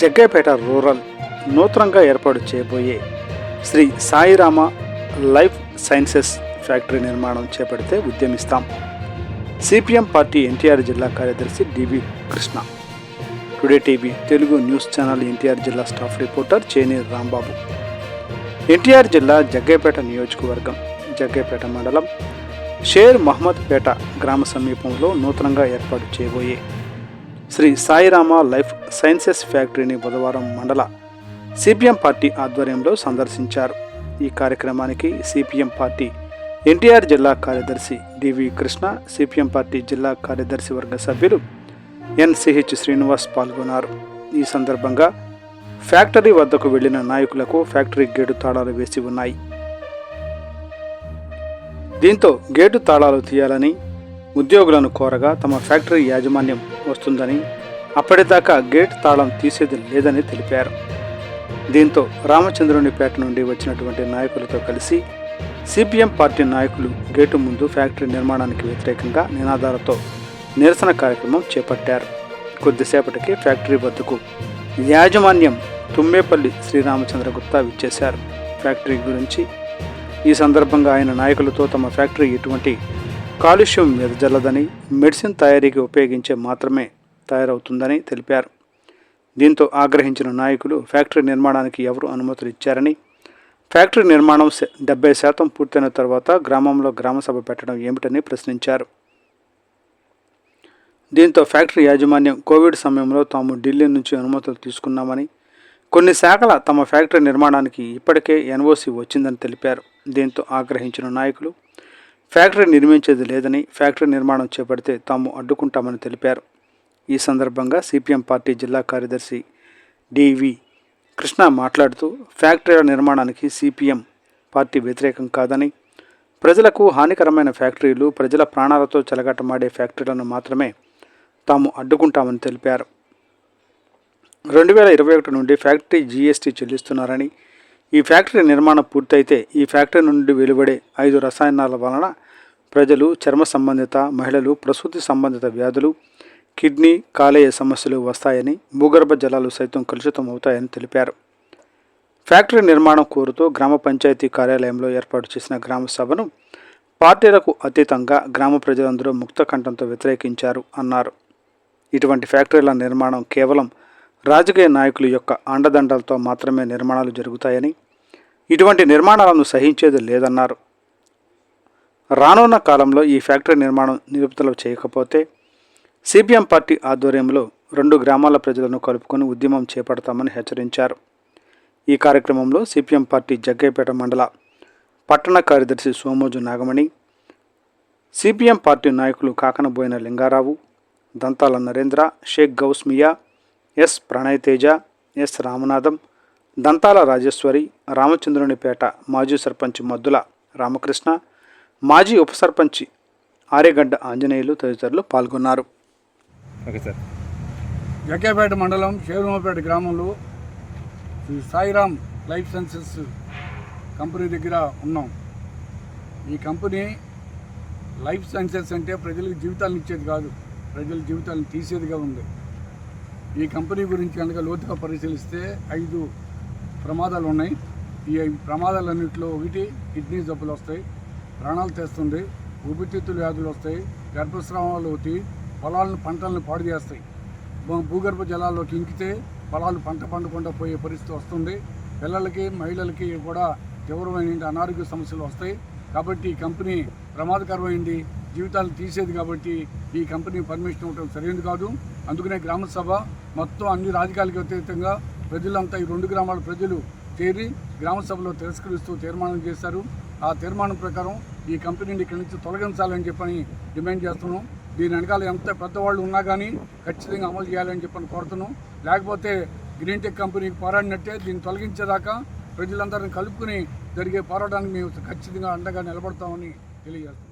Jaggayyapeta rural నూతనంగా ఏర్పాటు చేయబోయే Shri Sairama life sciences factory నిర్మాణం చేపడితే ఉద్యమిస్తాం. సిపిఎం పార్టీ ఎన్టీఆర్ జిల్లా కార్యదర్శి DV Krishna. Today TV Telugu news channel NTR జిల్లా staff reporter Cheneru Rambabu. NTR జిల్లా జగ్గయ్యపేట నియోజకవర్గం జగ్గయ్యపేట మండలం షేర్ మహమ్మద్ పేట గ్రామ సమీపంలో నూతనంగా ఏర్పాటు చేయబోయే శ్రీ సాయిరామ లైఫ్ సైన్సెస్ ఫ్యాక్టరీని బుధవారం మండల సిపిఎం పార్టీ ఆధ్వర్యంలో సందర్శించారు. ఈ కార్యక్రమానికి సిపిఎం పార్టీ ఎన్టీఆర్ జిల్లా కార్యదర్శి డివి కృష్ణ, సిపిఎం పార్టీ జిల్లా కార్యదర్శి వర్గ సభ్యులు ఎన్సిహెచ్ శ్రీనివాస్ పాల్గొన్నారు. ఈ సందర్భంగా ఫ్యాక్టరీ వద్దకు వెళ్లిన నాయకులకు ఫ్యాక్టరీ గేటు తాళాలు వేసి ఉన్నాయి. దీంతో గేటు తాళాలు తీయాలని ఉద్యోగులను కోరగా తమ ఫ్యాక్టరీ యాజమాన్యం వస్తుందని, అప్పటిదాకా గేట్ తాళం తీసేది లేదని తెలిపారు. దీంతో రామచంద్రునిపేట నుండి వచ్చినటువంటి నాయకులతో కలిసి సిపిఎం పార్టీ నాయకులు గేటు ముందు ఫ్యాక్టరీ నిర్మాణానికి వ్యతిరేకంగా నినాదాలతో నిరసన కార్యక్రమం చేపట్టారు. కొద్దిసేపటికి ఫ్యాక్టరీ వద్దకు యాజమాన్యం తుమ్మేపల్లి శ్రీరామచంద్ర గుప్తా విచ్చేశారు. ఫ్యాక్టరీ గురించి ఈ సందర్భంగా ఆయన నాయకులతో తమ ఫ్యాక్టరీ ఎటువంటి కాలుష్యం వెదజల్లదని, మెడిసిన్ తయారీకి ఉపయోగించే మాత్రమే తయారవుతుందని తెలిపారు. దీంతో ఆగ్రహించిన నాయకులు ఫ్యాక్టరీ నిర్మాణానికి ఎవరు అనుమతులు ఇచ్చారని, ఫ్యాక్టరీ నిర్మాణం 70% పూర్తయిన తర్వాత గ్రామంలో గ్రామసభ పెట్టడం ఏమిటని ప్రశ్నించారు. దీంతో ఫ్యాక్టరీ యాజమాన్యం కోవిడ్ సమయంలో తాము ఢిల్లీ నుంచి అనుమతులు తీసుకున్నామని, కొన్ని శాఖల తమ ఫ్యాక్టరీ నిర్మాణానికి ఇప్పటికే ఎన్ఓసి వచ్చిందని తెలిపారు. దీంతో ఆగ్రహించిన నాయకులు ఫ్యాక్టరీ నిర్మించేది లేదని, ఫ్యాక్టరీ నిర్మాణం చేపడితే తాము అడ్డుకుంటామని తెలిపారు. ఈ సందర్భంగా సిపిఎం పార్టీ జిల్లా కార్యదర్శి డివి కృష్ణ మాట్లాడుతూ ఫ్యాక్టరీల నిర్మాణానికి సిపిఎం పార్టీ వ్యతిరేకం కాదని, ప్రజలకు హానికరమైన ఫ్యాక్టరీలు, ప్రజల ప్రాణాలతో చెలగాటమాడే ఫ్యాక్టరీలను మాత్రమే తాము అడ్డుకుంటామని తెలిపారు. 2021 నుండి ఫ్యాక్టరీ జీఎస్టీ చెల్లిస్తున్నారని, ఈ ఫ్యాక్టరీ నిర్మాణం పూర్తయితే ఈ ఫ్యాక్టరీ నుండి వెలువడే 5 రసాయనాల వలన ప్రజలు చర్మ సంబంధిత, మహిళలు ప్రసూతి సంబంధిత వ్యాధులు, కిడ్నీ, కాలేయ సమస్యలు వస్తాయని, భూగర్భ జలాలు సైతం కలుషితం అవుతాయని తెలిపారు. ఫ్యాక్టరీ నిర్మాణం కోరుతూ గ్రామ పంచాయతీ కార్యాలయంలో ఏర్పాటు చేసిన గ్రామ సభను పార్టీలకు అతీతంగా గ్రామ ప్రజలందరూ ముక్త కంఠంతో వ్యతిరేకించారు అన్నారు. ఇటువంటి ఫ్యాక్టరీల నిర్మాణం కేవలం రాజకీయ నాయకుల యొక్క అండదండలతో మాత్రమే నిర్మాణాలు జరుగుతాయని, ఇటువంటి నిర్మాణాలను సహించేది లేదన్నారు. రానున్న కాలంలో ఈ ఫ్యాక్టరీ నిర్మాణం నిలుపుదల చేయకపోతే సిపిఎం పార్టీ ఆధ్వర్యంలో 2 గ్రామాల ప్రజలను కలుపుకొని ఉద్యమం చేపడతామని హెచ్చరించారు. ఈ కార్యక్రమంలో సిపిఎం పార్టీ జగ్గయ్యపేట మండల పట్టణ కార్యదర్శి సోమోజు నాగమణి, సిపిఎం పార్టీ నాయకులు కాకనబోయిన లింగారావు, దంతాల నరేంద్ర, షేక్ గౌస్మియా, ఎస్ ప్రణయ్ తేజ, ఎస్ రామనాథం, దంతాల రాజేశ్వరి, రామచంద్రునిపేట మాజీ సర్పంచ్ మద్దుల రామకృష్ణ, మాజీ ఉప సర్పంచ్ ఆర్యగడ్డ ఆంజనేయులు తదితరులు పాల్గొన్నారు. జగ్గయ్యపేట మండలం షేరుమపేట గ్రామంలో Sri Sairam life sciences company దగ్గర ఉన్నాం. ఈ కంపెనీ లైఫ్ సైన్సెస్ అంటే ప్రజలకు జీవితాలను ఇచ్చేది కాదు, ప్రజల జీవితాలను తీసేదిగా ఉంది. ఈ కంపెనీ గురించి కనుక లోతుగా పరిశీలిస్తే 5 ప్రమాదాలు ఉన్నాయి. ఈ 5 ప్రమాదాలన్నింటిలో ఒకటి కిడ్నీ జబ్బులు వస్తాయి, ప్రాణాలు తెస్తుంది, ఊపిరితిత్తుల వ్యాధులు వస్తాయి, గర్భస్రావాలు అవుతాయి, పంటలను పాడు చేస్తాయి, భూగర్భ జలాల్లోకి ఇంకితే పొలాలు పంట పండకుండా పోయే పరిస్థితి వస్తుంది. పిల్లలకి, మహిళలకి కూడా తీవ్రమైన అనారోగ్య సమస్యలు వస్తాయి. కాబట్టి ఈ కంపెనీ ప్రమాదకరమైంది, జీవితాలు తీసేది. కాబట్టి ఈ కంపెనీ పర్మిషన్ ఇవ్వడం సరైనది కాదు. అందుకనే గ్రామ సభ మొత్తం అన్ని రాజకీయాలకు అతీతంగా ప్రజలంతా ఈ 2 గ్రామాల ప్రజలు చేరి గ్రామ సభలో తిరస్కరిస్తూ తీర్మానం చేశారు. ఆ తీర్మానం ప్రకారం ఈ కంపెనీని ఇక్కడి నుంచి తొలగించాలని చెప్పని డిమాండ్ చేస్తున్నాం. దీని వెనకాల ఎంత పెద్దవాళ్ళు ఉన్నా కానీ ఖచ్చితంగా అమలు చేయాలని చెప్పని కోరుతున్నాం. లేకపోతే గ్రీన్ టెక్ కంపెనీకి పోరాడినట్టే దీన్ని తొలగించేదాకా ప్రజలందరినీ కలుపుకుని జరిగే పోరాటానికి మేము ఖచ్చితంగా అండగా నిలబడతామని తెలియజేస్తాం.